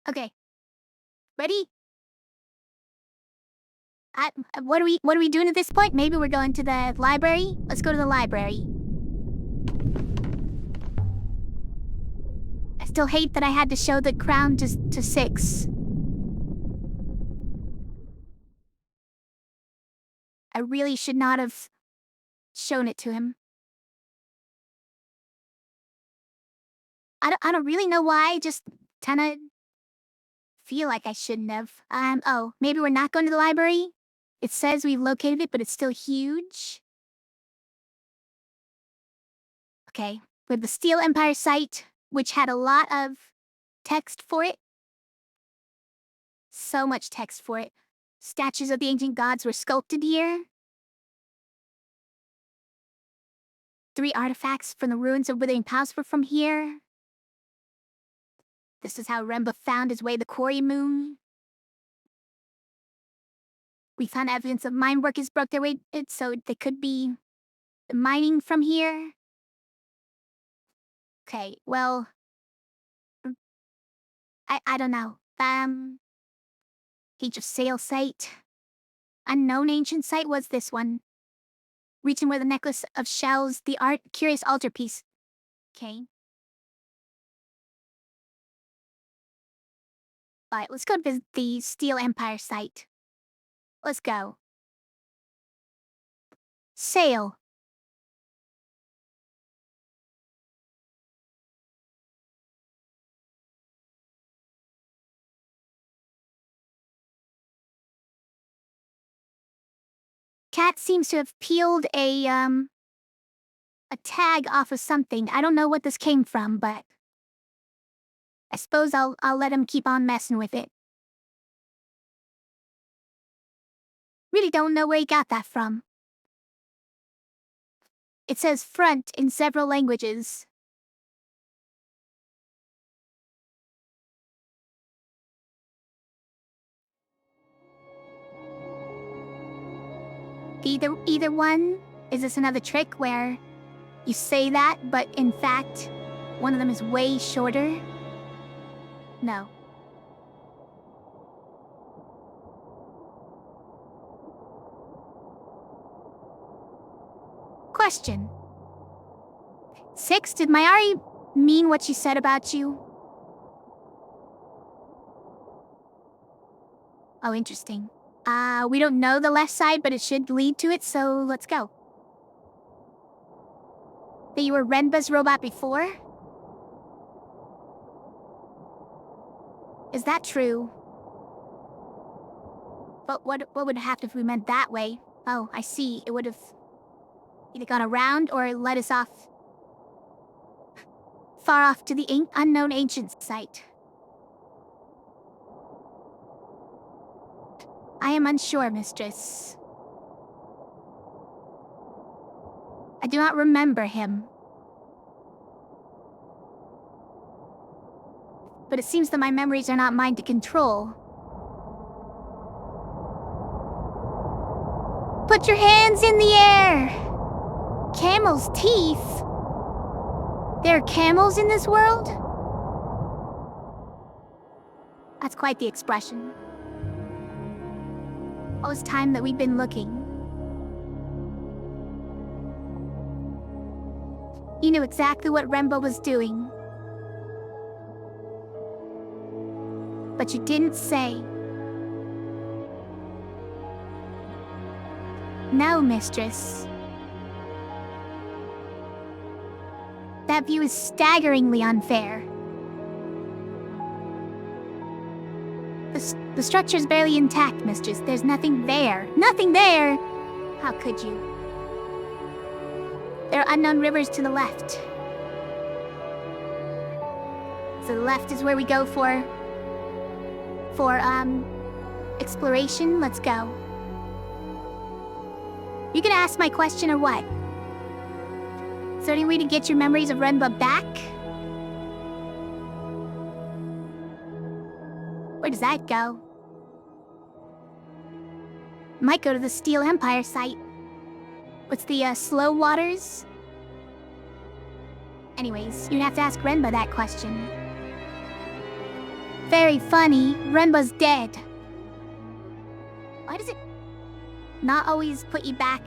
Okay, ready? What are we doing at this point? Maybe we're going to the library? Let's go to the library. I still hate that I had to show the crown to Six. I really should not have shown it to him. I don't really know why, just kinda feel like I shouldn't have. Oh, maybe we're not going to the library? It says we've located it, but it's still huge. Okay, we have the Steel Empire site, which had a lot of text for it. So much text for it. Statues of the ancient gods were sculpted here. 3 artifacts from the ruins of Withering Palace were from here. This is how Remba found his way to Quarry Moon. We found evidence of mine workers broke their way, so they could be mining from here. Okay, well, I don't know. Age of Sail site. Unknown ancient site was this one. Reaching where the necklace of shells, the curious altarpiece. Okay. Alright, let's go visit the Steel Empire site. Let's go. Sail. Cat seems to have peeled a tag off of something. I don't know what this came from, but I suppose I'll let him keep on messing with it. Really don't know where he got that from. It says front in several languages. Either one? Is this another trick where you say that, but in fact, one of them is way shorter? No. Question. 6, did Mayari mean what she said about you? Oh, interesting. We don't know the left side, but it should lead to it, so let's go. That you were Renba's robot before? Is that true? But what would happen if we meant that way? Oh, I see. It would have either gone around or led us off. Far off to the unknown ancient site. I am unsure, mistress. I do not remember him. But it seems that my memories are not mine to control. Put your hands in the air! Camel's teeth? There are camels in this world? That's quite the expression. All this time that we've been looking. You knew exactly what Remba was doing. But you didn't say. No, mistress. That view is staggeringly unfair. The structure's barely intact, mistress. There's nothing there. Nothing there! How could you? There are unknown rivers to the left. So the left is where we go for exploration. Let's go. You gonna ask my question or what? Is there any way to get your memories of Renba back? Where does that go? Might go to the Steel Empire site. What's the, Slow Waters? Anyways, you'd have to ask Renba that question. very funny. Renba's dead. Why does it not always put you back?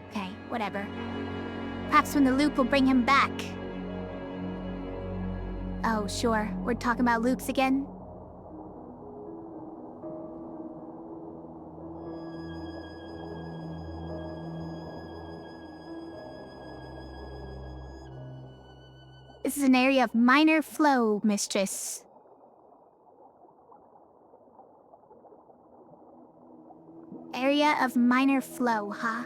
Okay, whatever. Perhaps when the loop will bring him back. Oh, sure. We're talking about loops again? This is an area of minor flow, mistress. Area of minor flow, huh?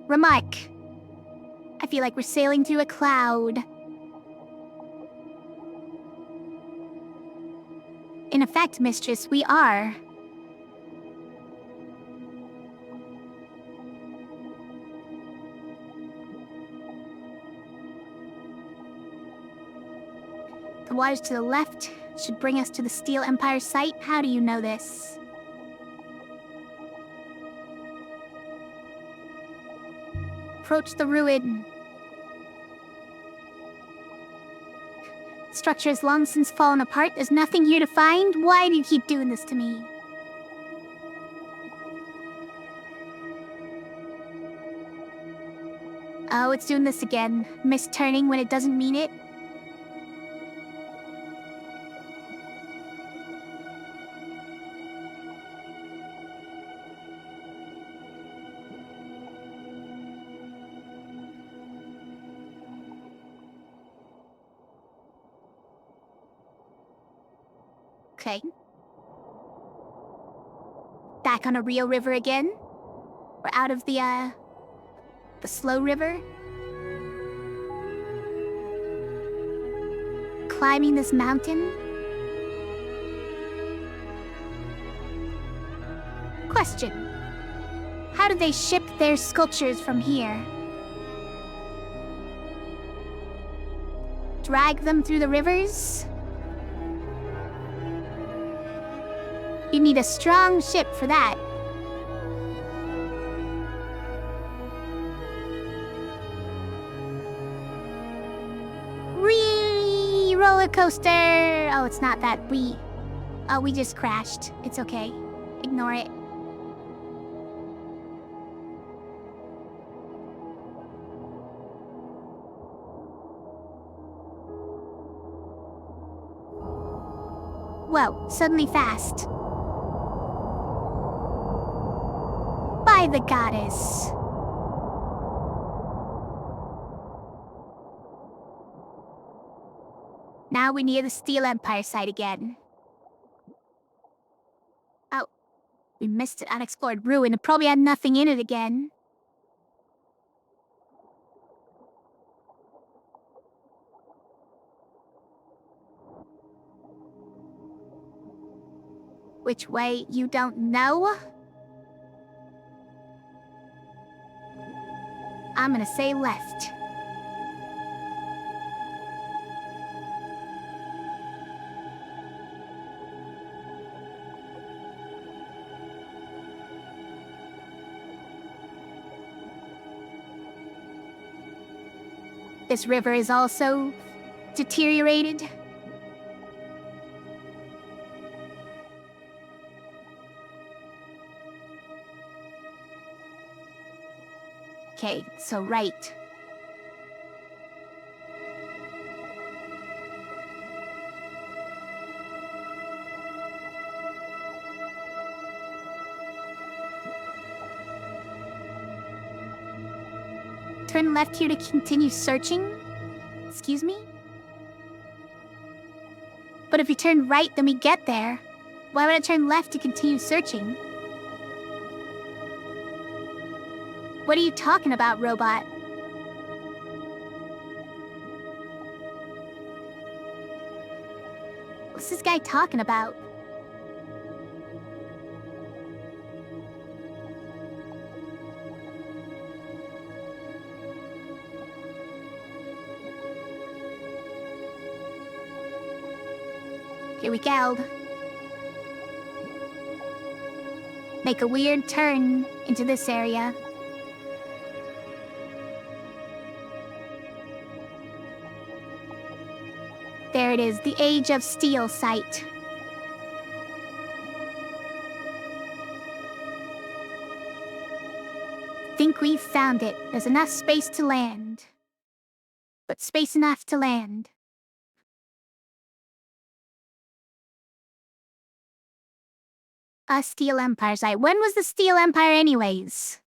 Remark. I feel like we're sailing through a cloud. In effect, mistress, we are. The waters to the left should bring us to the Steel Empire site. How do you know this? Approach the ruin. Structure has long since fallen apart. There's nothing here to find. Why do you keep doing this to me? Oh, it's doing this again. Misturning when it doesn't mean it. Okay. Back on a real river again. We're out of the slow river. Climbing this mountain. Question. How do they ship their sculptures from here? Drag them through the rivers? You need a strong ship for that. Whee! Roller coaster! Oh, it's not that. We just crashed. It's okay. Ignore it. Whoa, suddenly fast. By the goddess. Now we're near the Steel Empire site again. Oh, we missed an unexplored ruin. It probably had nothing in it again. Which way, you don't know? I'm gonna say left. This river is also deteriorated. Okay, so right. Turn left here to continue searching? Excuse me? But if we turn right, then we get there. Why would I turn left to continue searching? What are you talking about, robot? What's this guy talking about? Here we go. Make a weird turn into this area. There it is, the Age of Steel site. Think we've found it. There's enough space to land. But space enough to land. A Steel Empire site. When was the Steel Empire anyways?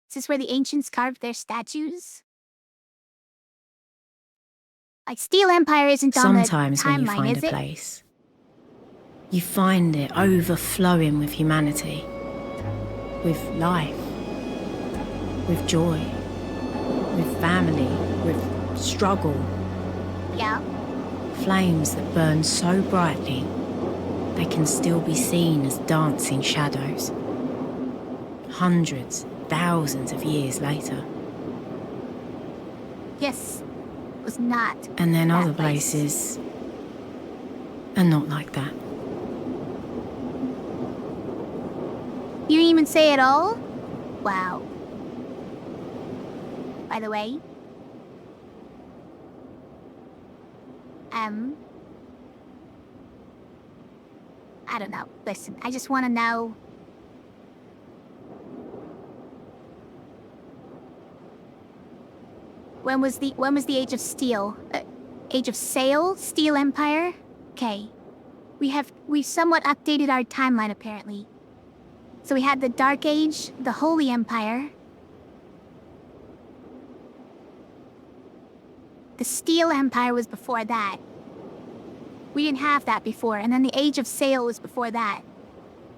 Is this where the ancients carved their statues? Like, Steel Empire isn't on the Sometimes when you timeline, find is a it? place, you find it overflowing with humanity, with life, with joy, with family, with struggle. Yeah. Flames that burn so brightly, they can still be seen as dancing shadows. Hundreds, thousands of years later. Yes. It was not. And then that other place. places are not like that. You didn't even say it all? Wow. By the way, I don't know. Listen, I just want to know. When was the Age of Steel? Age of Sail? Steel Empire? Okay. We somewhat updated our timeline apparently. So we had the Dark Age, the Holy Empire. The Steel Empire was before that. We didn't have that before, and then the Age of Sail was before that.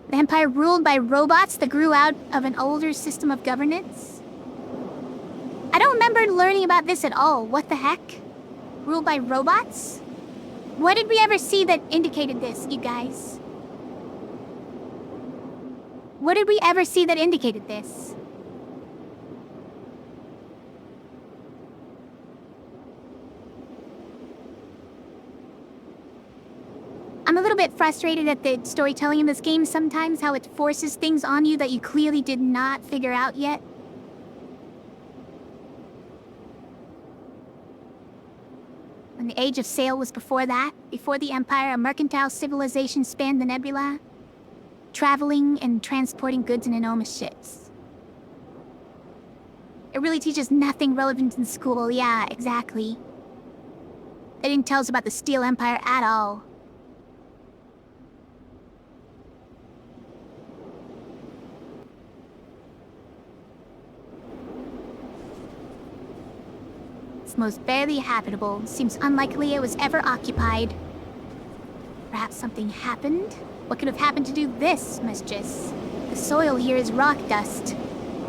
The Empire ruled by robots that grew out of an older system of governance? I don't remember learning about this at all. What the heck? Ruled by robots? What did we ever see that indicated this, you guys? What did we ever see that indicated this? I'm a little bit frustrated at the storytelling in this game sometimes, how it forces things on you that you clearly did not figure out yet. When the Age of Sail was before that, before the Empire, a mercantile civilization spanned the nebula, traveling and transporting goods in enormous ships. It really teaches nothing relevant in school, yeah, exactly. They didn't tell us about the Steel Empire at all. It's most barely habitable. Seems unlikely it was ever occupied. Perhaps something happened? What could have happened to do this, mistress? The soil here is rock dust.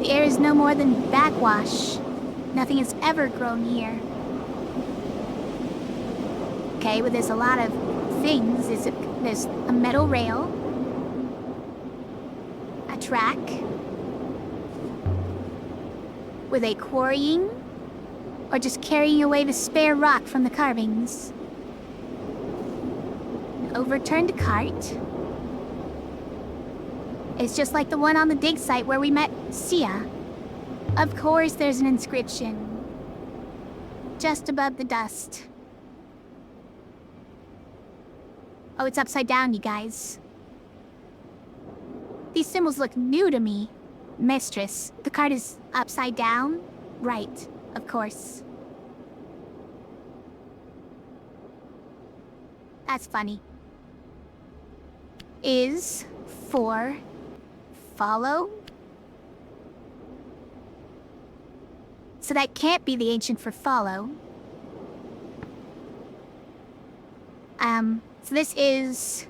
The air is no more than backwash. Nothing has ever grown here. Okay, well, there's a lot of things. There's a metal rail, a track. Were they quarrying? Or just carrying away the spare rock from the carvings? An overturned cart. It's just like the one on the dig site where we met Sia. Of course there's an inscription. Just above the dust. Oh, it's upside down, you guys. These symbols look new to me. Mistress, the cart is upside down? Right, of course. That's funny. Is for follow? So that can't be the ancient for follow. So this is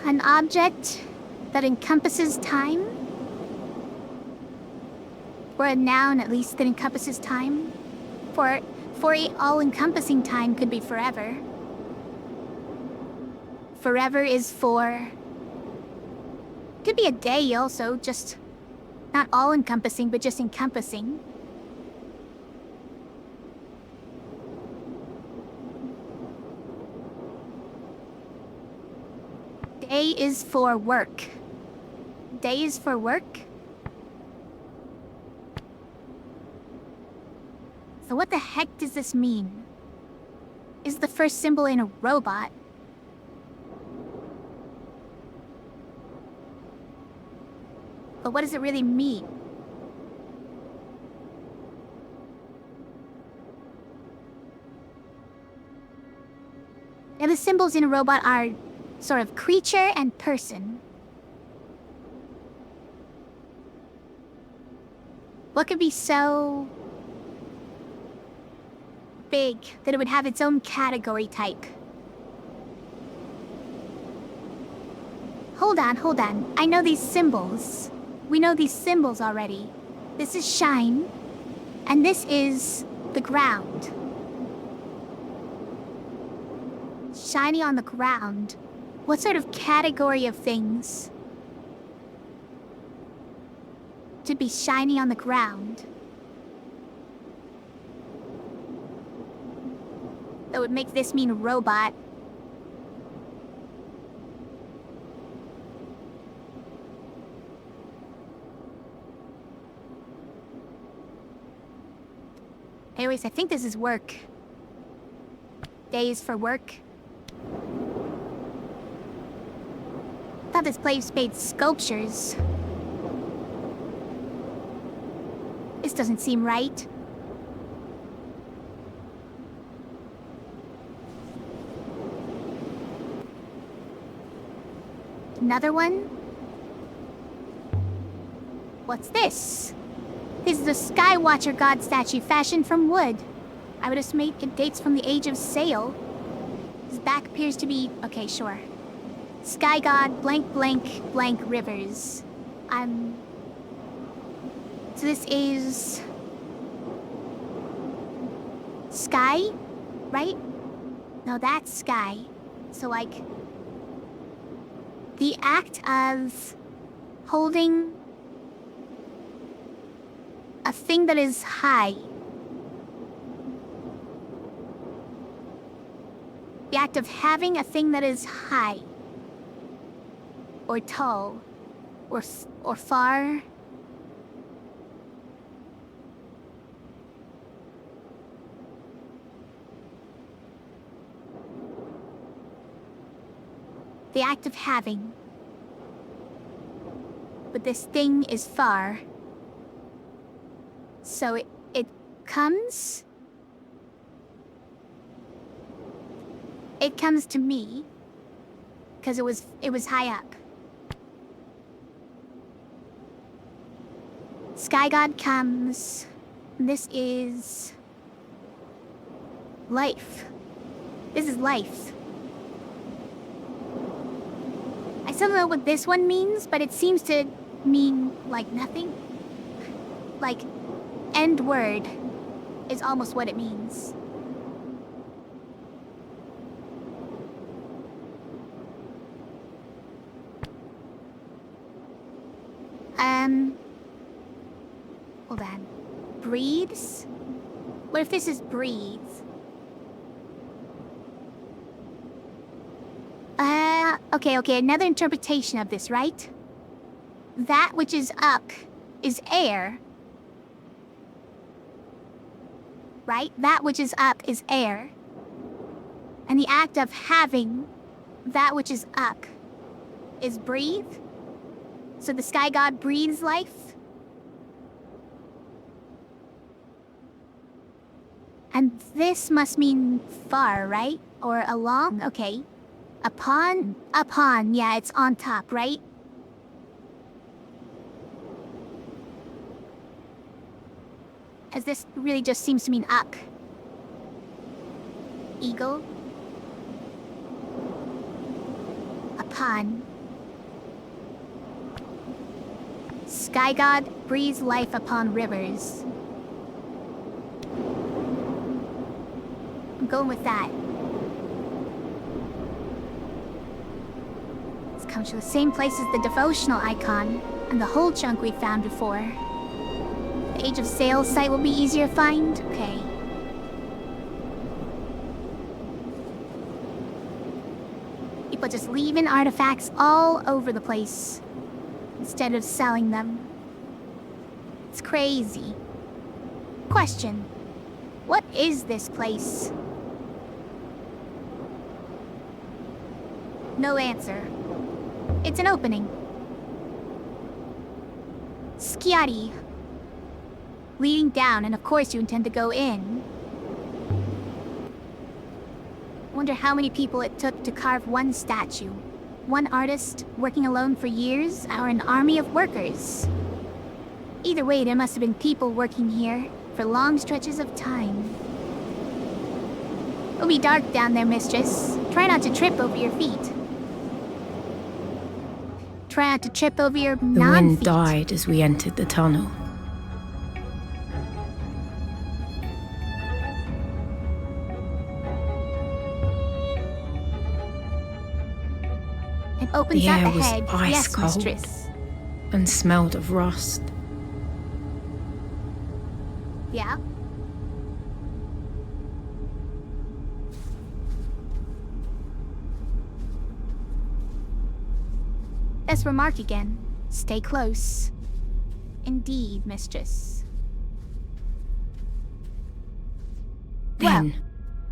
an object that encompasses time? Or a noun, at least, that encompasses time? For all-encompassing time could be forever. Forever is for... Could be a day also, just... Not all-encompassing, but just encompassing. Day is for work. Day is for work? So what the heck does this mean? is the first symbol in a robot. But what does it really mean? And the symbols in a robot are sort of creature and person. What could be so big that it would have its own category type? Hold on. I know these symbols. We know these symbols already. This is shine, and this is the ground. Shiny on the ground. What sort of category of things to be shiny on the ground that would make this mean robot? Anyways, I think this is work. Days for work. Thought this place made sculptures. This doesn't seem right. Another one? What's this? This is a Skywatcher god statue fashioned from wood. I would estimate it dates from the age of sail. His back appears to be... okay, sure. Sky god blank blank blank rivers. So this is... sky? Right? No, that's sky. So like... the act of holding a thing that is high. The act of having a thing that is high. Or tall. Or far. The act of having. But this thing is far. So it comes? It comes to me. Because it was high up. Sky God comes. This is... life. This is life. I still don't know what this one means, but it seems to mean, like, nothing. Like, end word is almost what it means. Hold on. Breathes? What if this is breathes? Okay, another interpretation of this, right? That which is up is air. Right? That which is up is air. And the act of having that which is up is breathe. So the sky god breathes life. And this must mean far, right? Or along? Okay. Upon? Yeah, it's on top, right? As this really just seems to mean up. Eagle. Upon. Sky god breathes life upon rivers. I'm going with that. This comes to the same place as the devotional icon and the whole chunk we found before. The Age of Sail site will be easier to find? Okay. People just leaving artifacts all over the place instead of selling them. It's crazy. Question. What is this place? No answer. It's an opening. Schiatti. Leading down, and of course you intend to go in. Wonder how many people it took to carve one statue. One artist working alone for years, or an army of workers. Either way, there must have been people working here for long stretches of time. It'll be dark down there, mistress. Try not to trip over your feet. Try not to trip over your The non-feet. wind died as we entered the tunnel. It opens The out air was ahead. ice Yes, cold. mistress. And smelled of rust. Yeah? Let's remark again. Stay close. Indeed, mistress. Then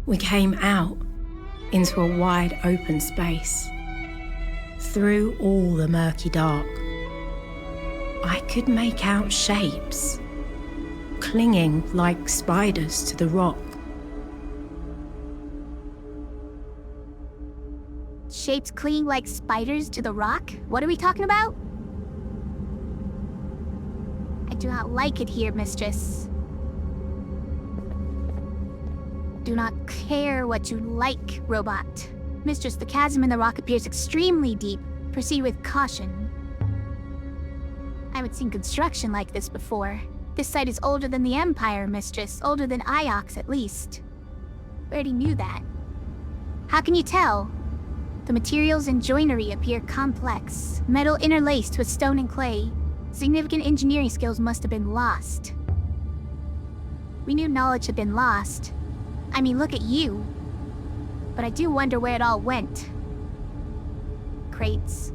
we came out into a wide open space. Through all the murky dark, I could make out shapes, clinging like spiders to the rock. Shapes clinging like spiders to the rock? What are we talking about? I do not like it here, mistress. Do not care what you like, robot. Mistress, the chasm in the rock appears extremely deep. Proceed with caution. I haven't seen construction like this before. This site is older than the Empire, mistress. Older than Iox, at least. We already knew that. How can you tell? The materials and joinery appear complex. Metal interlaced with stone and clay. Significant engineering skills must have been lost. We knew knowledge had been lost. I mean, look at you. But I do wonder where it all went. Crates.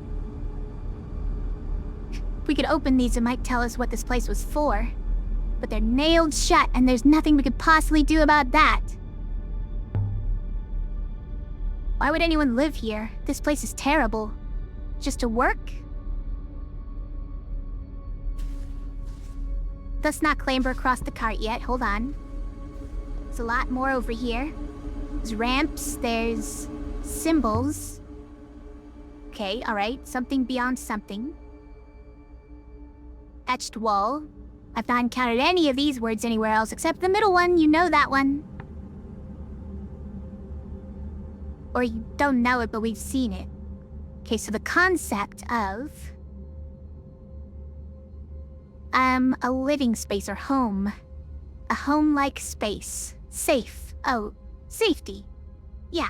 If we could open these, it might tell us what this place was for. But they're nailed shut, and there's nothing we could possibly do about that. Why would anyone live here? This place is terrible. Just to work? Let's not clamber across the cart yet. Hold on. There's a lot more over here. There's ramps, there's symbols. Okay, alright. Something beyond something. Etched wall. I've not encountered any of these words anywhere else except the middle one. You know that one. Or you don't know it, but we've seen it. Okay, so the concept of... a living space or home. A home-like space. Safe. Oh, safety. Yeah.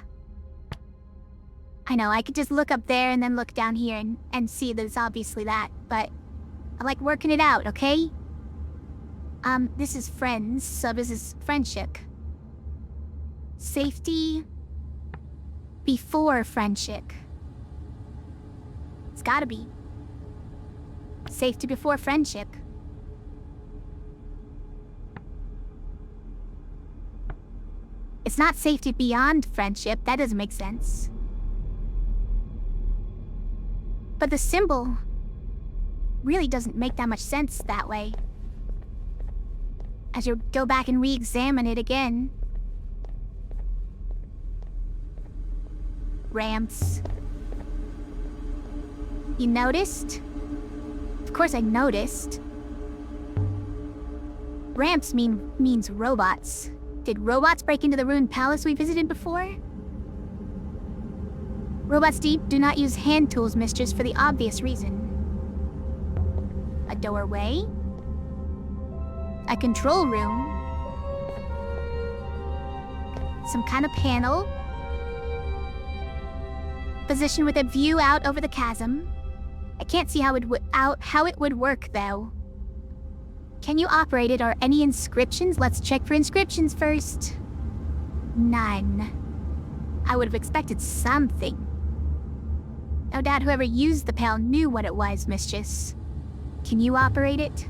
I know, I could just look up there and then look down here and see that it's obviously that, but I like working it out, okay? This is friends, so this is friendship. Safety... before friendship. It's gotta be. Safety before friendship. It's not safety beyond friendship. That doesn't make sense. But the symbol really doesn't make that much sense that way. As you go back and re-examine it again. Ramps. You noticed? Of course I noticed. Ramps means robots. Did robots break into the ruined palace we visited before? Robots do not use hand tools, mistress, for the obvious reason. A doorway? A control room? Some kind of panel? Position with a view out over the chasm. I can't see how it would work, though. Can you operate it, or any inscriptions? Let's check for inscriptions first. None. I would have expected something. No doubt whoever used the pail knew what it was, mistress. Can you operate it?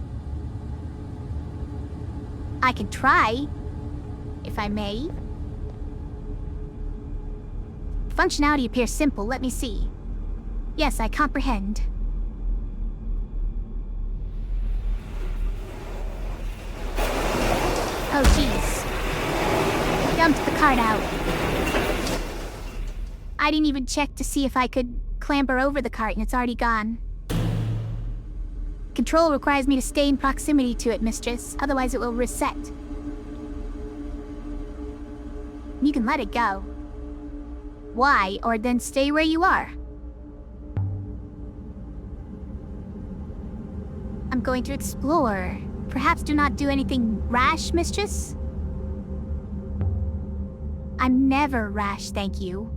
I can try, if I may. Functionality appears simple, let me see. Yes, I comprehend. Oh jeez. Dumped the cart out. I didn't even check to see if I could clamber over the cart and it's already gone. Control requires me to stay in proximity to it, mistress. Otherwise it will reset. You can let it go. Why? Or then stay where you are. I'm going to explore. Perhaps do not do anything rash, mistress? I'm never rash, thank you.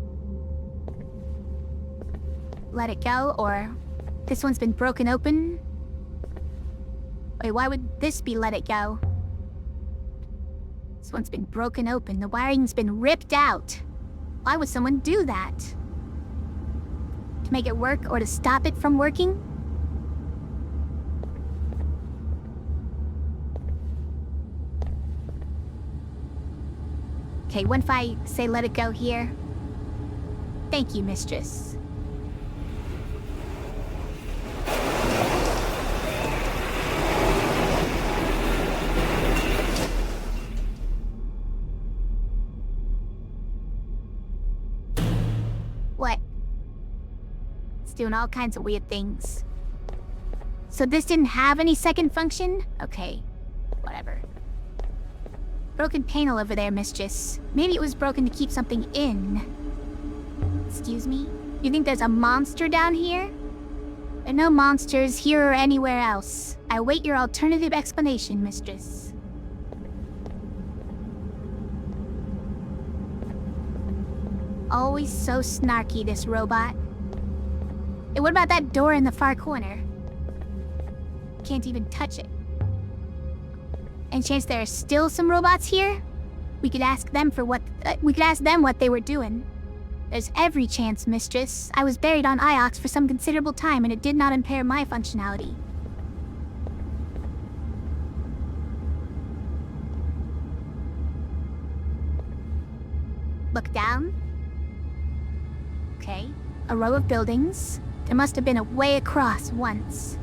Let it go, or... This one's been broken open? Wait, why would this be let it go? This one's been broken open. The wiring's been ripped out. Why would someone do that? To make it work or to stop it from working? Okay, what if I say let it go here? Thank you, mistress. What? It's doing all kinds of weird things. So this didn't have any second function? Okay, whatever. Broken panel over there, mistress. Maybe it was broken to keep something in. Excuse me? You think there's a monster down here? There are no monsters here or anywhere else. I await your alternative explanation, mistress. Always so snarky, this robot. Hey, what about that door in the far corner? Can't even touch it. Any chance there are still some robots here? We could ask them for what they were doing. There's every chance, mistress. I was buried on Iox for some considerable time and it did not impair my functionality. Look down. Okay, a row of buildings. There must have been a way across once.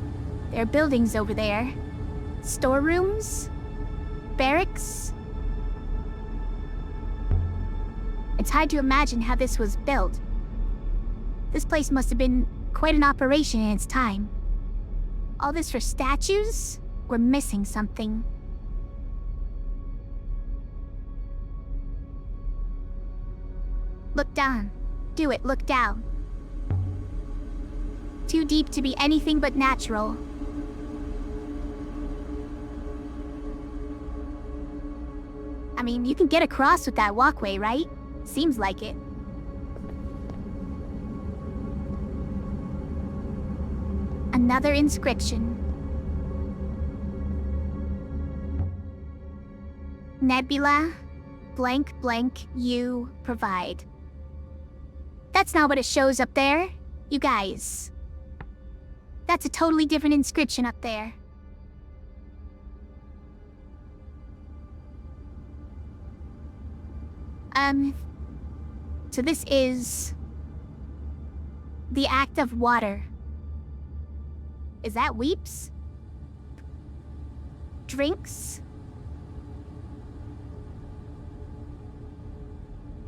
There are buildings over there. Storerooms? Barracks? It's hard to imagine how this was built. This place must have been quite an operation in its time. All this for statues? We're missing something. Look down. Do it, look down. Too deep to be anything but natural. I mean, you can get across with that walkway, right? Seems like it. Another inscription. Nebula, blank blank, you provide. That's not what it shows up there, you guys. That's a totally different inscription up there. So this is... the act of water. Is that weeps? Drinks?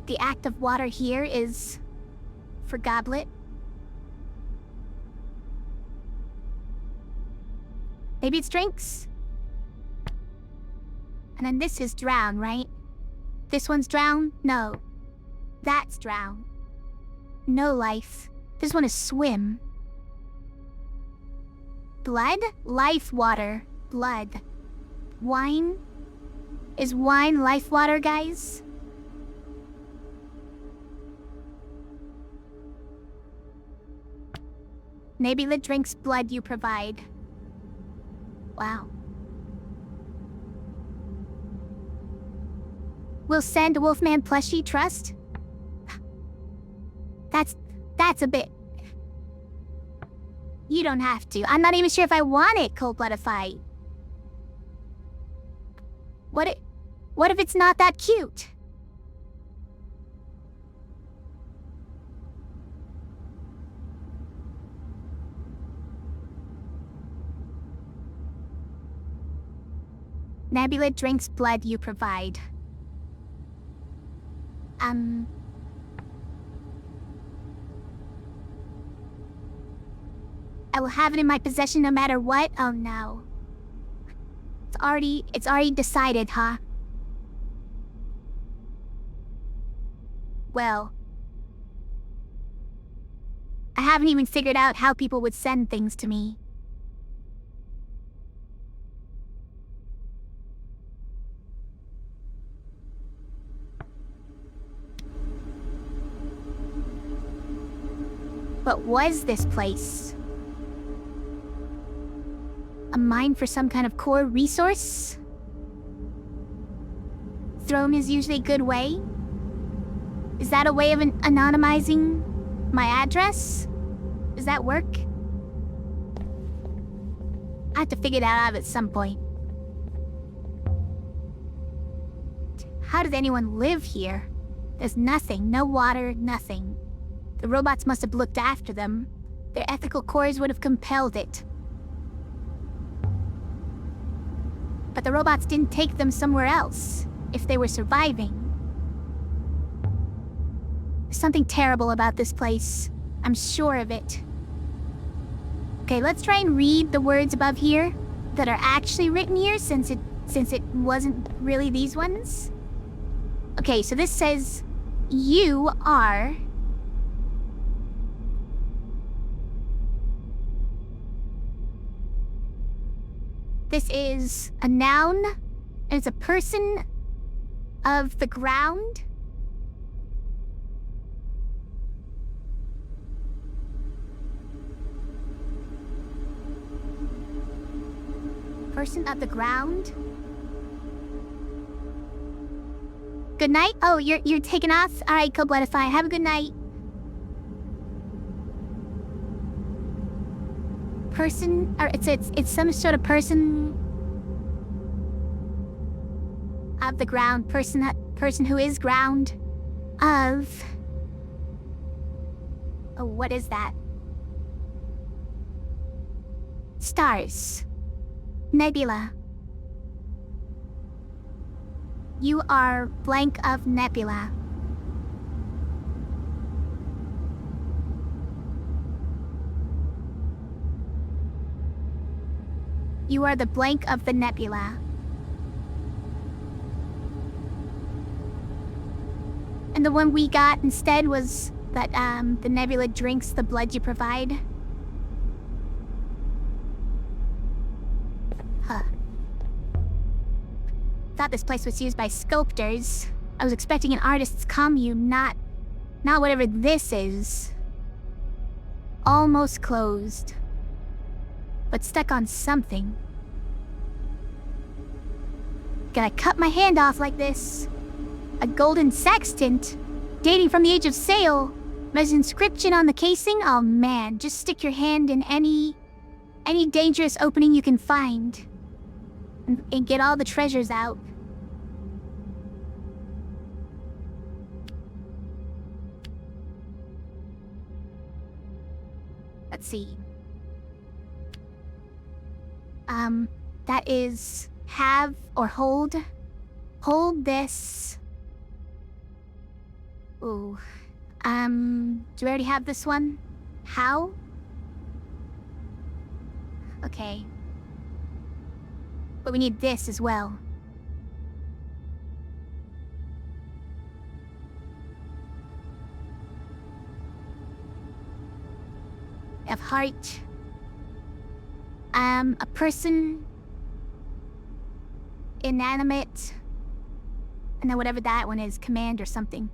The act of water here is... for goblet. Maybe it's drinks? And then this is drown, right? This one's drown? No. That's drown. No life. This one is swim. Blood? Life water. Blood. Wine? Is wine life water, guys? Nebula drinks blood you provide. Wow. Will send Wolfman plushie trust? That's a bit... You don't have to. I'm not even sure if I want it, Cold-Blooded Fight. What if it's not that cute? Nebula drinks blood you provide. I will have it in my possession no matter what? Oh no. It's already decided, huh? Well, I haven't even figured out how people would send things to me. What was this place? A mine for some kind of core resource? Throne is usually a good way. Is that a way of anonymizing my address? Does that work? I have to figure that out at some point. How does anyone live here? There's nothing, no water, nothing. The robots must have looked after them. Their ethical cores would have compelled it. But the robots didn't take them somewhere else, if they were surviving. There's something terrible about this place. I'm sure of it. Okay, let's try and read the words above here that are actually written here, since it wasn't really these ones. Okay, so this says, you are... This is a noun, and it's a person of the ground. Person of the ground. Good night. Oh, you're taking off? Alright, Cobletify. Have a good night. Person, or it's some sort of person of the ground, person who is ground of... Oh, what is that? Stars. Nebula. You are blank of nebula. You are the blank of the nebula. And the one we got instead was that, the nebula drinks the blood you provide. Huh. Thought this place was used by sculptors. I was expecting an artist's commune, not whatever this is. Almost closed. But stuck on something. Gotta cut my hand off like this. A golden sextant, dating from the age of sail. There's inscription on the casing. Oh man, just stick your hand in any dangerous opening you can find. And get all the treasures out. Let's see. That is have or hold. Hold this. Ooh. Do we already have this one? How? Okay. But we need this as well. Of heart. A person, inanimate, and then whatever that one is, command or something.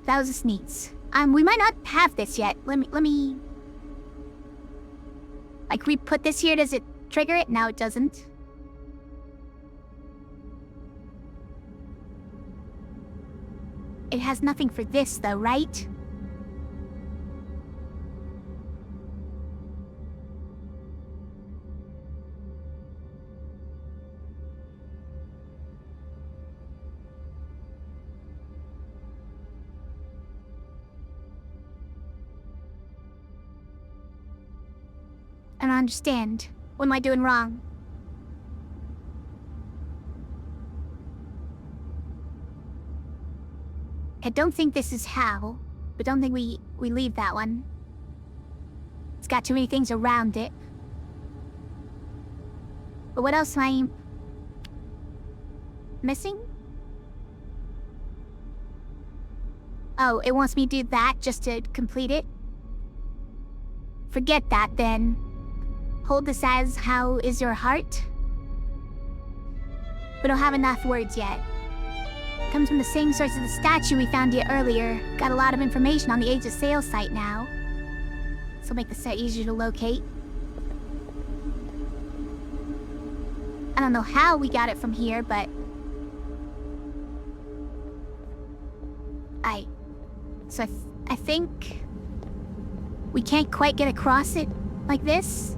That was a sneeze. We might not have this yet. Let me... Like, we put this here, does it trigger it? No, it doesn't. It has nothing for this, though, right? don't understand. What am I doing wrong? I don't think this is how, but don't think we leave that one. It's got too many things around it. But what else am I missing? Oh, it wants me to do that just to complete it? Forget that then. Hold this as how is your heart? We don't have enough words yet. Comes from the same source as the statue we found here earlier. Got a lot of information on the Age of Sail site now. This will make the site easier to locate. I don't know how we got it from here, but... So I think... we can't quite get across it like this.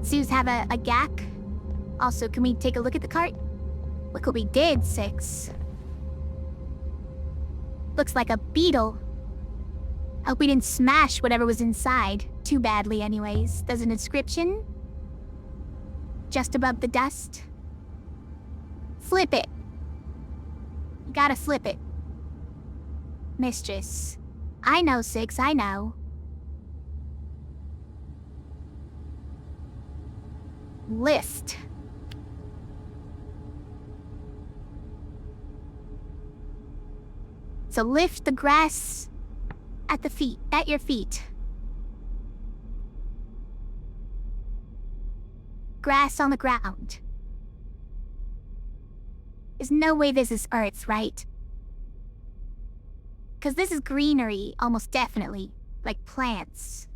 Zoos have a gap. Also, can we take a look at the cart? Look what we did, Six. Looks like a beetle. I hope we didn't smash whatever was inside. Too badly, anyways. There's an inscription. Just above the dust. Flip it. You gotta flip it. Mistress. I know, Six, I know. Lift. So lift the grass at your feet. Grass on the ground. There's no way this is Earth, right? Because this is greenery, almost definitely. Like plants.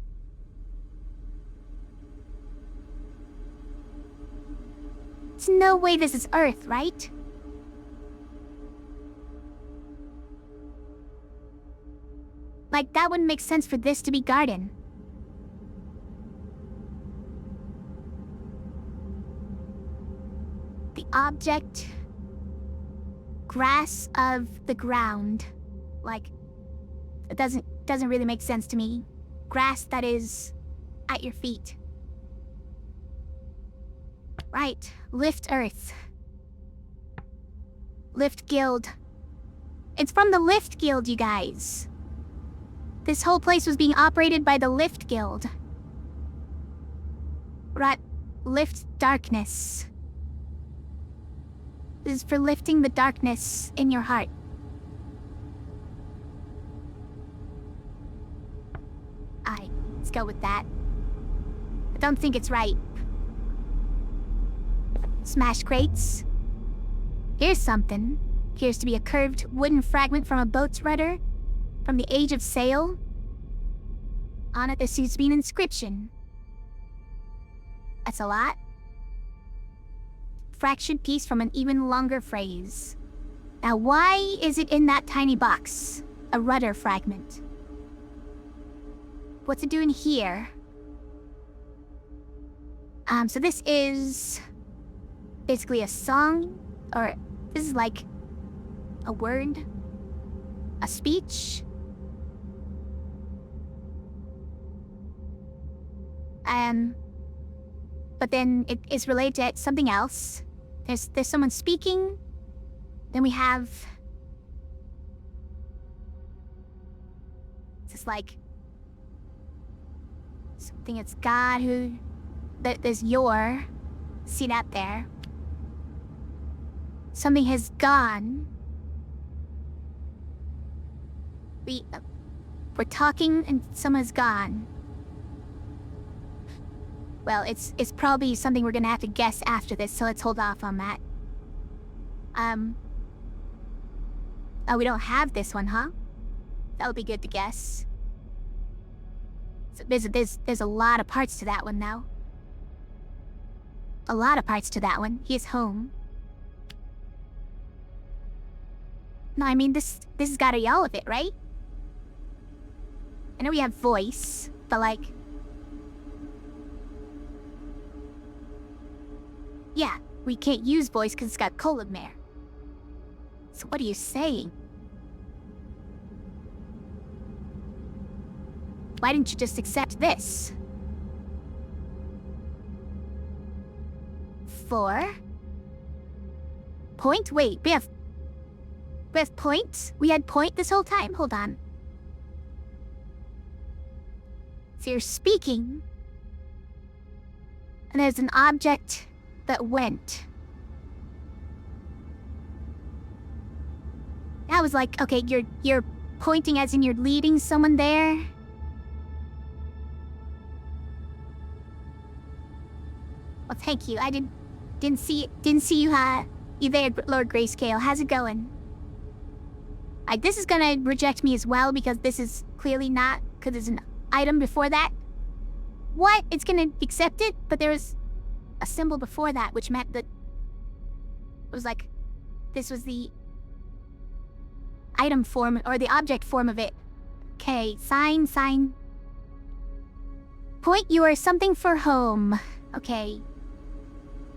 There's no way this is Earth, right? Like, that wouldn't make sense for this to be garden. The object... grass of the ground. Like, it doesn't really make sense to me. Grass that is at your feet. Right, Lift Earth. Lift Guild. It's from the Lift Guild, you guys. This whole place was being operated by the Lift Guild. Right, lift darkness. This is for lifting the darkness in your heart. Let's go with that. I don't think it's right. Smash crates. Here's something. Appears to be a curved wooden fragment from a boat's rudder. From the Age of Sail. On it there seems to be an inscription. That's a lot. Fractured piece from an even longer phrase. Now why is it in that tiny box? A rudder fragment. What's it doing here? So this is... basically a song? Or this is like... a word? A speech? But then it is related to something else. There's someone speaking. Then we have... It's like... something it's God who... There's your... See that there? Something has gone. We're talking and someone's gone. Well, it's probably something we're gonna have to guess after this, so let's hold off on that. Oh, we don't have this one, huh? That would be good to guess. So there's a lot of parts to that one, though. A lot of parts to that one. He is home. No, I mean, this has gotta be all of it, right? I know we have voice, but like... yeah, we can't use voice because it's got Colobmare. So what are you saying? Why didn't you just accept this? 4. Point? Wait, we have point? We had point this whole time? Hold on. So you're speaking. And there's an object that went. That was like, okay, you're pointing as in you're leading someone there. Well, thank you. I didn't see you there, Lord Grayscale. How's it going? This is gonna reject me as well because this is clearly not, because there's an item before that. What? It's gonna accept it, but there was a symbol before that, which meant that it was like, this was the item form, or the object form of it. Okay, sign. Point your something for home. Okay.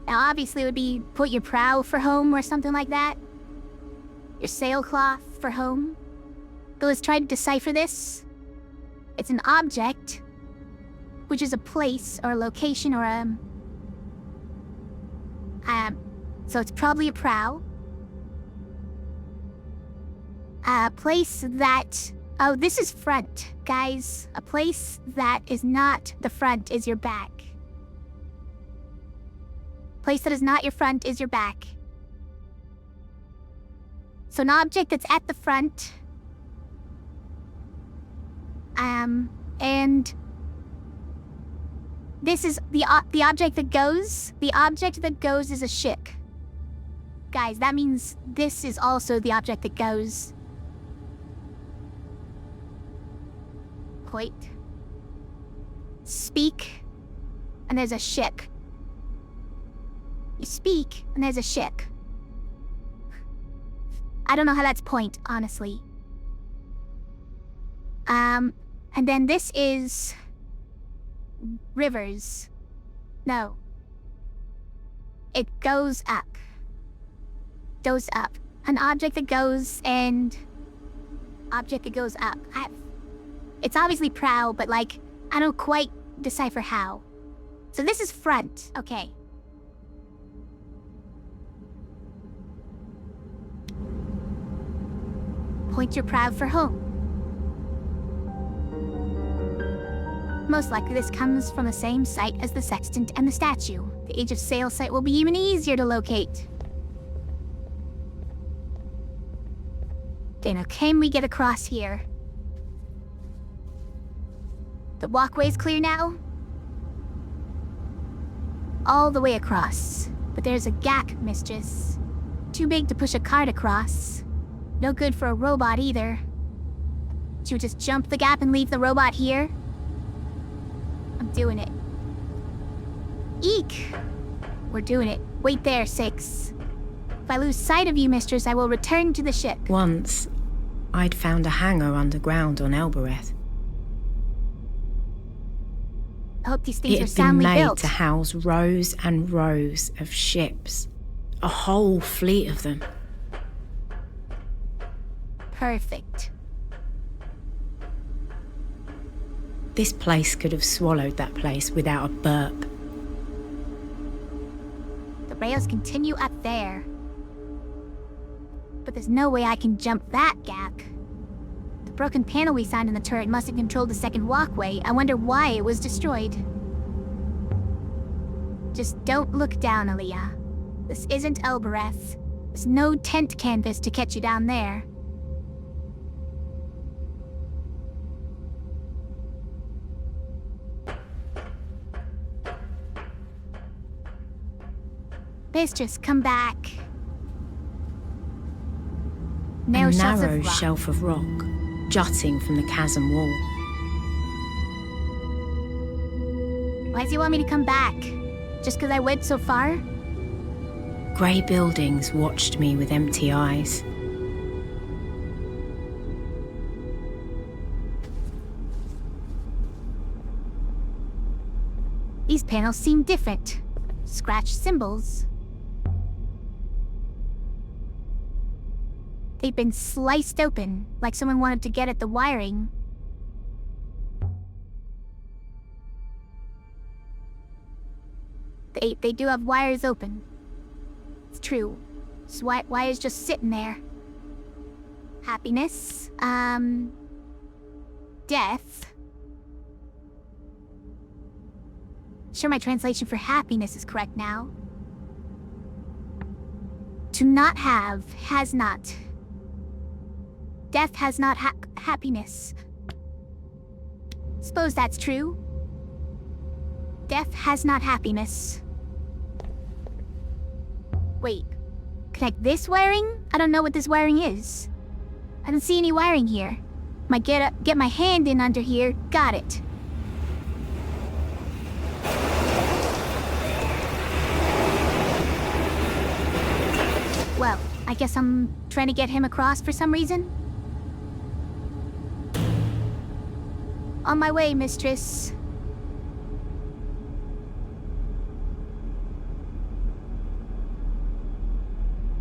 Now obviously it would be put your prow for home or something like that. Your sailcloth for home. But let's try to decipher this. It's an object, which is a place or a location or so it's probably a prow. A place that... Oh, this is front, guys. A place that is not the front is your back. Place that is not your front is your back. So an object that's at the front. And this is the object that goes. The object that goes is a ship. Guys, that means this is also the object that goes. Point. Speak, and there's a ship. You speak, and there's a ship. I don't know how that's point, honestly. And then this is... rivers. No. It goes up. Goes up. An object that goes and... object that goes up. It's obviously prow, but like, I don't quite decipher how. So this is front. Okay. Point your prow for home. Most likely this comes from the same site as the sextant and the statue. The Age of Sail site will be even easier to locate. Okay, now can we get across here? The walkway's clear now? All the way across. But there's a gap, mistress. Too big to push a cart across. No good for a robot either. Should we just jump the gap and leave the robot here? I'm doing it. Eek! We're doing it. Wait there, 6. If I lose sight of you, mistress, I will return to the ship. Once, I'd found a hangar underground on Elbereth. I hope these things It are had been soundly made built. to house rows and rows of ships. A whole fleet of them. Perfect. This place could have swallowed that place without a burp. The rails continue up there. But there's no way I can jump that gap. The broken panel we found in the turret must have controlled the second walkway. I wonder why it was destroyed. Just don't look down, Aaliyah. This isn't Elbereth. There's no tent canvas to catch you down there. Mistress, come back. A Narrow shelves narrow of rock. shelf of rock, jutting from the chasm wall. Why does he want me to come back? Just because I went so far? Grey buildings watched me with empty eyes. These panels seem different. Scratched symbols. They've been sliced open, like someone wanted to get at the wiring. They do have wires open. It's true. So why is just sitting there? Happiness. Death. Sure, my translation for happiness is correct now. To not have, has not. Death has not happiness. Suppose that's true. Death has not happiness. Wait. Connect this wiring? I don't know what this wiring is. I don't see any wiring here. Might get my hand in under here. Got it. Well, I guess I'm trying to get him across for some reason. On my way, mistress.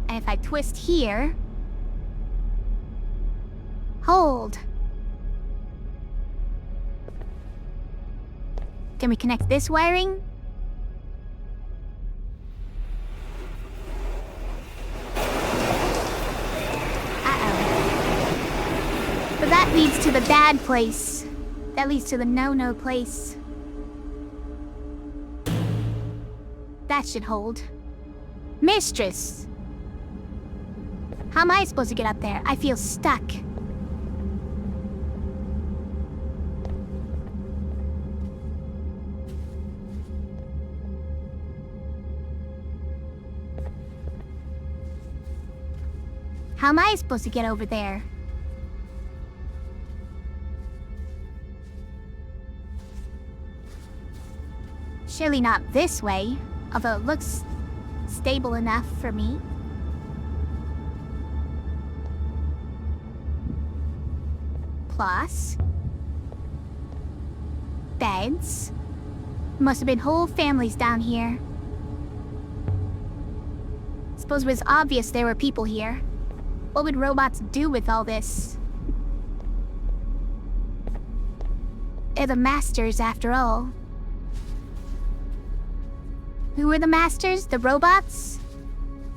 And if I twist here... Hold. Can we connect this wiring? Uh-oh. But that leads to the bad place. That leads to the no-no place. That should hold. Mistress! How am I supposed to get up there? I feel stuck. How am I supposed to get over there? Surely not this way, although it looks stable enough for me. Plus, beds. Must have been whole families down here. Suppose it was obvious there were people here. What would robots do with all this? They're the masters, after all. Who are the masters? The robots?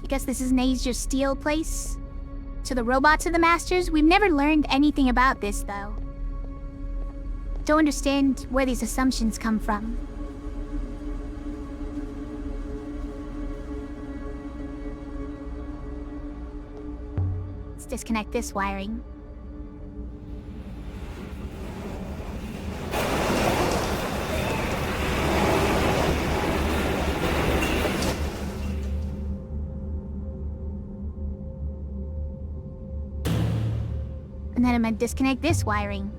I guess this is an Asia Steel place? So the robots are the masters? We've never learned anything about this, though. Don't understand where these assumptions come from. Let's disconnect this wiring. And then I'm gonna disconnect this wiring.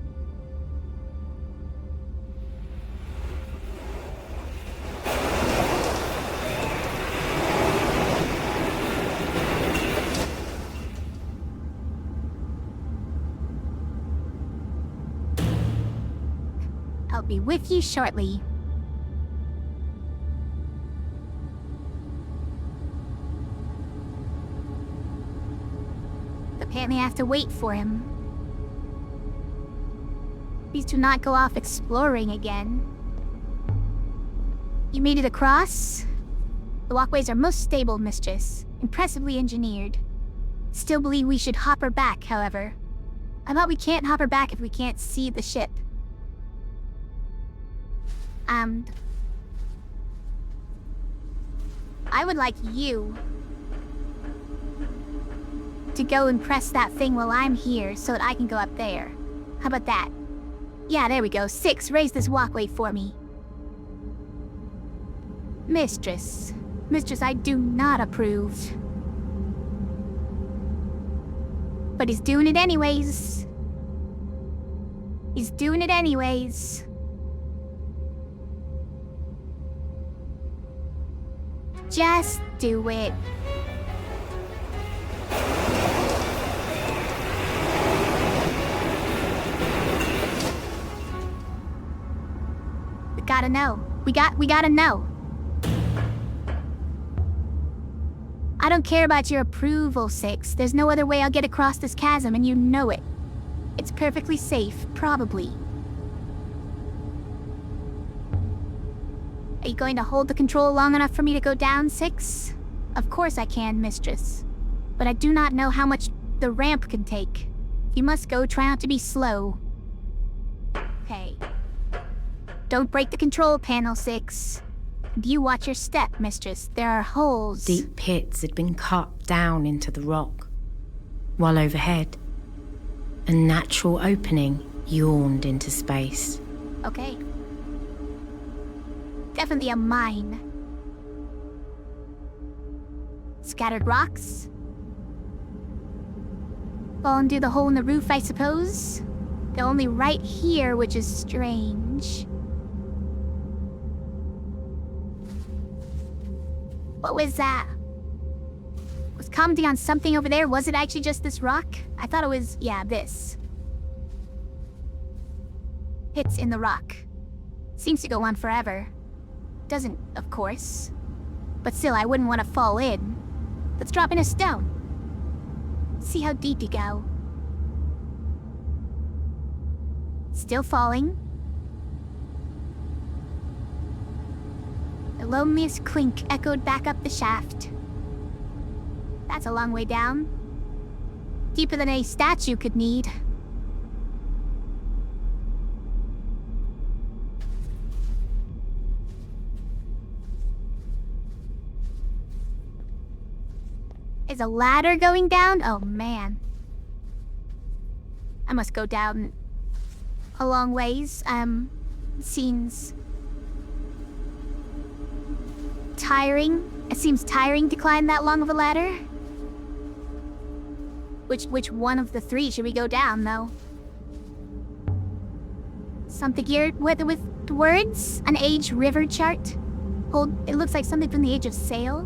I'll be with you shortly. Apparently I have to wait for him. Please do not go off exploring again. You made it across? The walkways are most stable, mistress. Impressively engineered. Still believe we should hop her back, however. I thought we can't hop her back if we can't see the ship. I would like you to go and press that thing while I'm here so that I can go up there. How about that? Yeah, there we go. 6, raise this walkway for me. Mistress. Mistress, I do not approve. But he's doing it anyways. He's doing it anyways. Just do it. We gotta know. We gotta know. I don't care about your approval, 6. There's no other way I'll get across this chasm, and you know it. It's perfectly safe, probably. Are you going to hold the control long enough for me to go down, 6? Of course I can, mistress. But I do not know how much the ramp can take. If you must go, try not to be slow. Okay. Don't break the control panel, 6. And you watch your step, mistress. There are holes. Deep pits had been cut down into the rock, while overhead, a natural opening yawned into space. Okay. Definitely a mine. Scattered rocks. Fallen through the hole in the roof, I suppose. They're only right here, which is strange. What was that? Was commenting on something over there? Was it actually just this rock? I thought it was, yeah, this. Hits in the rock. Seems to go on forever. Doesn't, of course. But still, I wouldn't want to fall in. Let's drop in a stone. See how deep you go. Still falling. The loneliest clink echoed back up the shaft. That's a long way down. Deeper than a statue could need. Is a ladder going down? Oh man. I must go down a long ways. Seems tiring. It seems tiring to climb that long of a ladder. Which one of the 3 should we go down, though? Something here with words? An age river chart? It looks like something from the Age of Sail.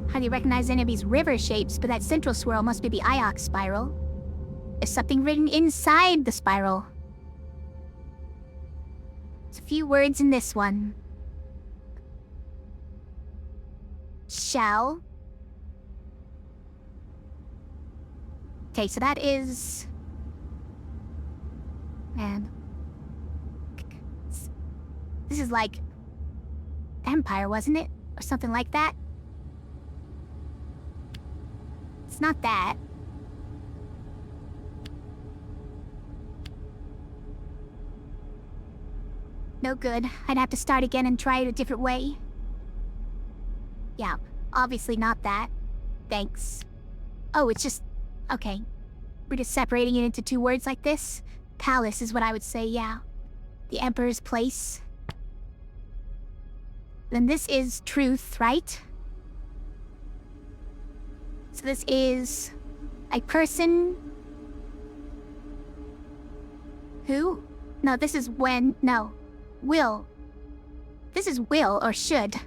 How do you recognize any of these river shapes? But that central swirl must be the Iox spiral. There's something written inside the spiral. There's a few words in this one. Shall. Okay, so that is... Man. This is like... Empire, wasn't it? Or something like that? It's not that. No good. I'd have to start again and try it a different way. Yeah, obviously not that. Thanks. Oh, it's just... Okay. We're just separating it into 2 words like this? Palace is what I would say, yeah. The Emperor's place. Then this is truth, right? So this is... a person... Who? No, this is when... No. Will. This is will or should.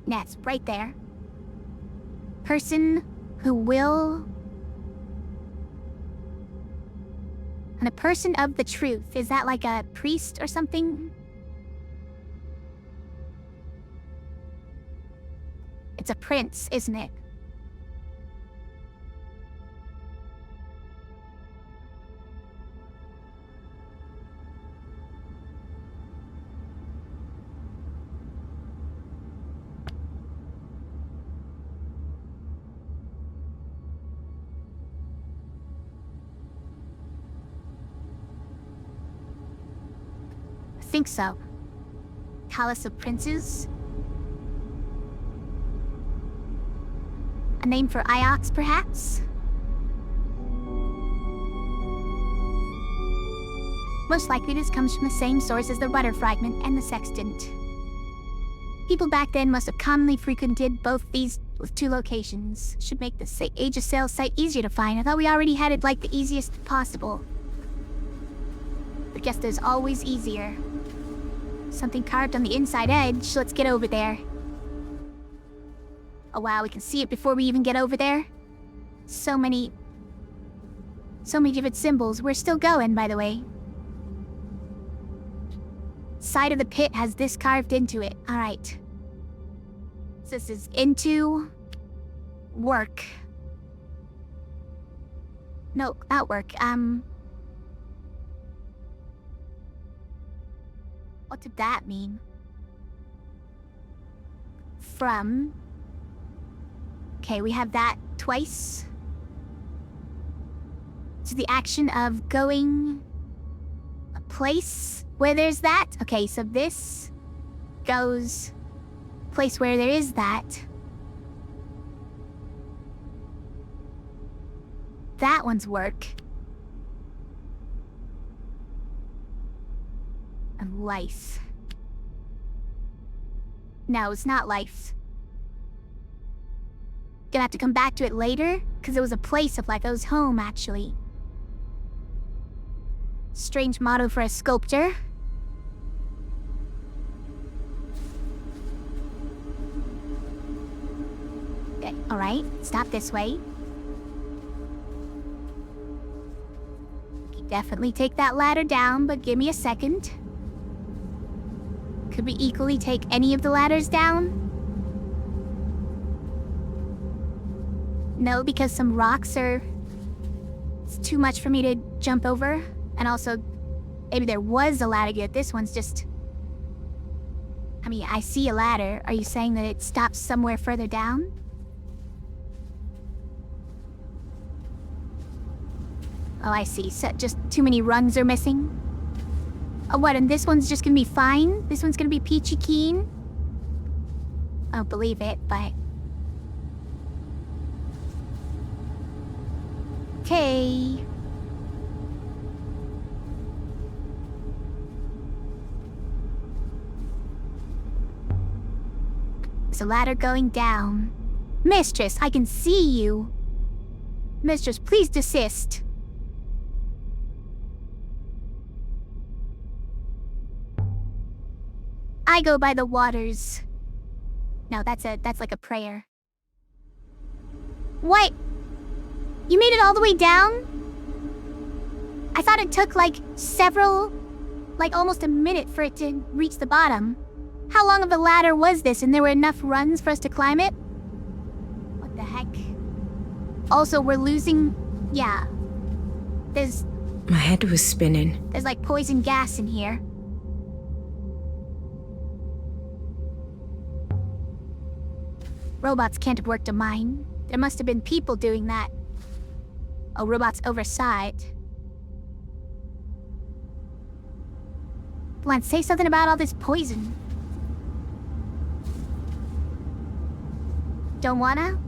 That's right there. Person who will... And a person of the truth. Is that like a priest or something? It's a prince, isn't it? I think so. Palace of Princes? A name for Iox, perhaps? Most likely this comes from the same source as the rudder fragment and the sextant. People back then must have commonly frequented both these with 2 locations. Should make the Age of Sail site easier to find. I thought we already had it like the easiest possible. But guess there's always easier. Something carved on the inside edge. Let's get over there. Oh wow, we can see it before we even get over there. So many different symbols. We're still going, by the way. Side of the pit has this carved into it. Alright. So this is into... work. No, not work. What did that mean? from. Okay, we have that twice. So the action of going a place where there's that. Okay, so this goes place where there is that. That one's work. And life. No, it's not life. Gonna have to come back to it later, because it was a place of life. It was home, actually. Strange motto for a sculptor. Okay, alright. Stop this way. Definitely take that ladder down, but give me a second. Could we equally take any of the ladders down? No, because some rocks are... It's too much for me to jump over. And also, maybe there was a ladder yet. This one's just... I mean, I see a ladder. Are you saying that it stops somewhere further down? Oh, I see. So just too many rungs are missing? Oh, what? And this one's just gonna be fine? This one's gonna be peachy keen? I don't believe it, but... Okay. There's a ladder going down. Mistress, I can see you. Mistress, please desist. I go by the waters. No, that's like a prayer. What? You made it all the way down? I thought it took like almost a minute for it to reach the bottom. How long of a ladder was this, and there were enough runs for us to climb it? What the heck? Also, we're losing... Yeah. My head was spinning. There's like poison gas in here. Robots can't have worked a mine. There must have been people doing that. Oh, robots oversight. Blunt, say something about all this poison. Don't wanna?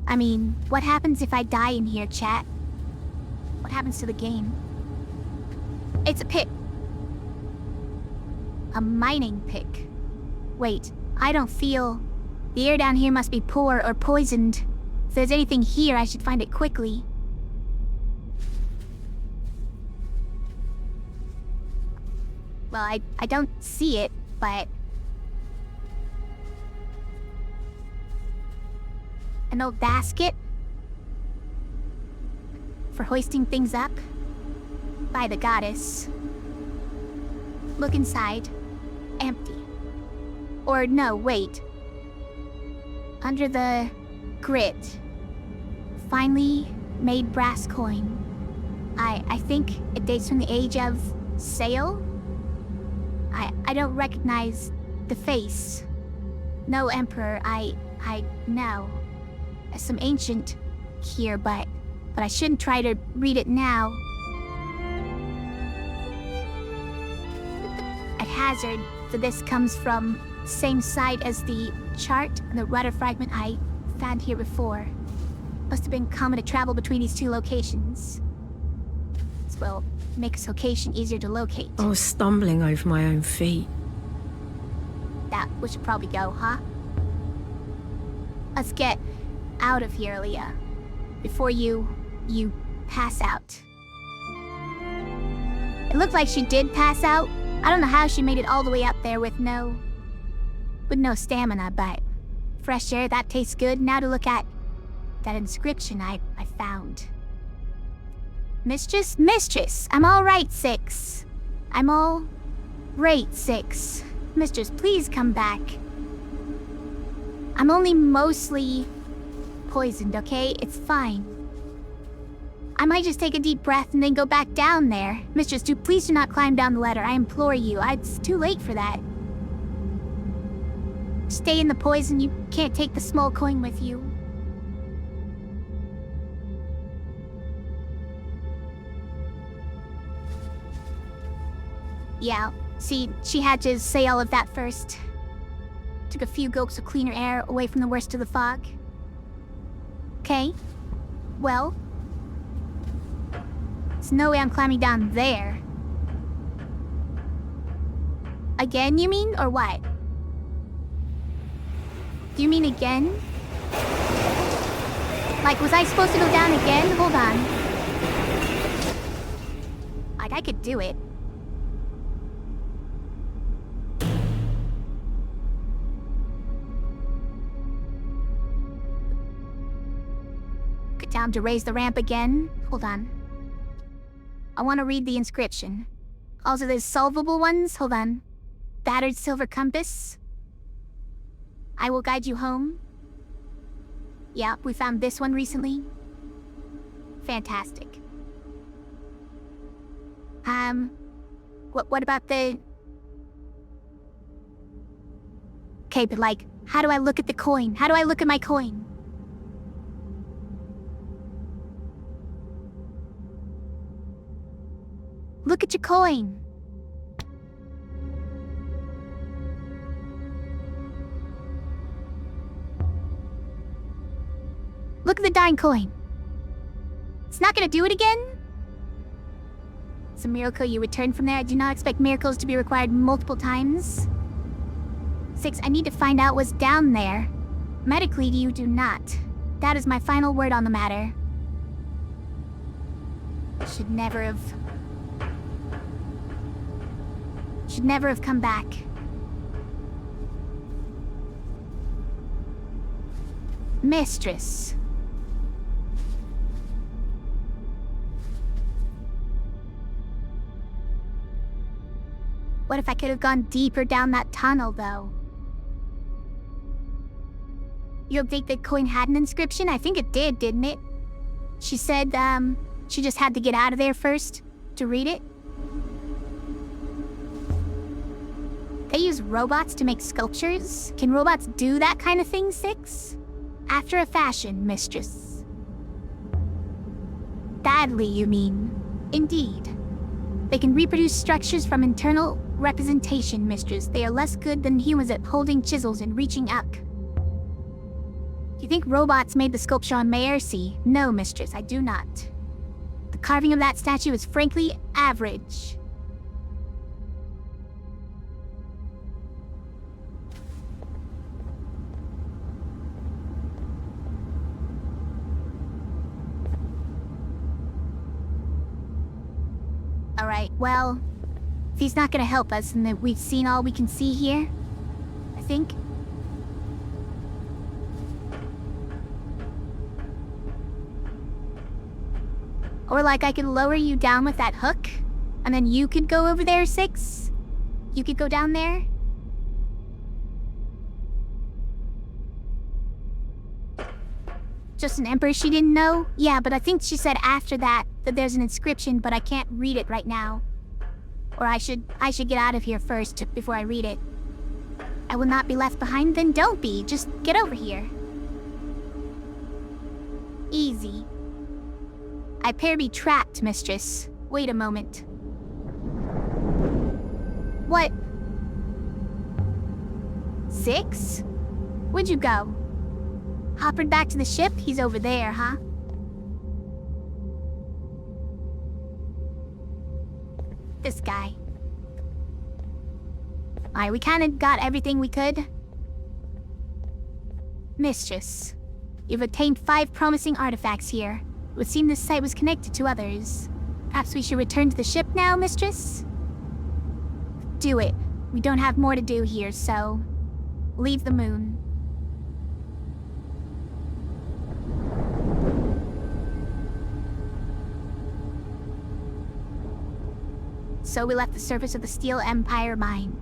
I mean, what happens if I die in here, chat? What happens to the game? It's a pit. A mining pick. Wait, I don't feel... The air down here must be poor or poisoned. If there's anything here, I should find it quickly. Well, I don't see it, but... An old basket? For hoisting things up? By the goddess. Look inside. Empty. Or no, wait. Under the grit. Finely made brass coin. I think it dates from the age of Sail? I don't recognize the face. No, Emperor, I know. Some ancient here, but I shouldn't try to read it now. At hazard, for this comes from the same site as the chart and the rudder fragment I found here before. Must have been common to travel between these two locations. This will make this location easier to locate. I was stumbling over my own feet. That we should probably go, huh? Let's get out of here, Leah. Before you pass out. It looked like she did pass out. I don't know how she made it all the way up there with no stamina, but fresh air, that tastes good. Now to look at that inscription I found. Mistress, I'm all right, 6. I'm all right, 6. Mistress, please come back. I'm only mostly poisoned, okay? It's fine. I might just take a deep breath and then go back down there. Mistress, please do not climb down the ladder. I implore you. It's too late for that. Stay in the poison, you can't take the small coin with you. Yeah, see, she had to say all of that first. Took a few gulps of cleaner air away from the worst of the fog. Okay. Well, there's no way I'm climbing down there. Again, you mean, or what? Do you mean again? Like, was I supposed to go down again? Hold on. Like, I could do it. Good time to raise the ramp again. Hold on. I want to read the inscription. Also, there's solvable ones. Hold on. Battered silver compass. I will guide you home. Yeah, we found this one recently. Fantastic. What about the... Okay, but like, how do I look at the coin? How do I look at my coin? Look at your coin. Look at the darn coin. It's not gonna do it again? It's a miracle you returned from there. I do not expect miracles to be required multiple times. 6, I need to find out what's down there. Medically, you do not. That is my final word on the matter. Should never have come back. Mistress. What if I could have gone deeper down that tunnel, though? You think the coin had an inscription? I think it did, didn't it? She said, she just had to get out of there first to read it. They use robots to make sculptures? Can robots do that kind of thing, 6? After a fashion, mistress. Badly, you mean? Indeed. They can reproduce structures from internal representation, mistress. They are less good than humans at holding chisels and reaching up. Do you think robots made the sculpture on Maercy? No, mistress, I do not. The carving of that statue is frankly average. Alright, well, if he's not gonna help us and that we've seen all we can see here, I think. Or like I could lower you down with that hook, and then you could go over there, 6? You could go down there? Just an emperor she didn't know? Yeah, but I think she said after that there's an inscription, but I can't read it right now. Or I should get out of here first before I read it. I will not be left behind, then don't be. Just get over here. Easy. I appear to be trapped, mistress. Wait a moment. What? 6? Where'd you go? Hoppered back to the ship? He's over there, huh? This guy. Alright, we kinda got everything we could. Mistress, you've obtained 5 promising artifacts here. It would seem this site was connected to others. Perhaps we should return to the ship now, mistress? Do it. We don't have more to do here, so... leave the moon. So we left the surface of the Steel Empire mine.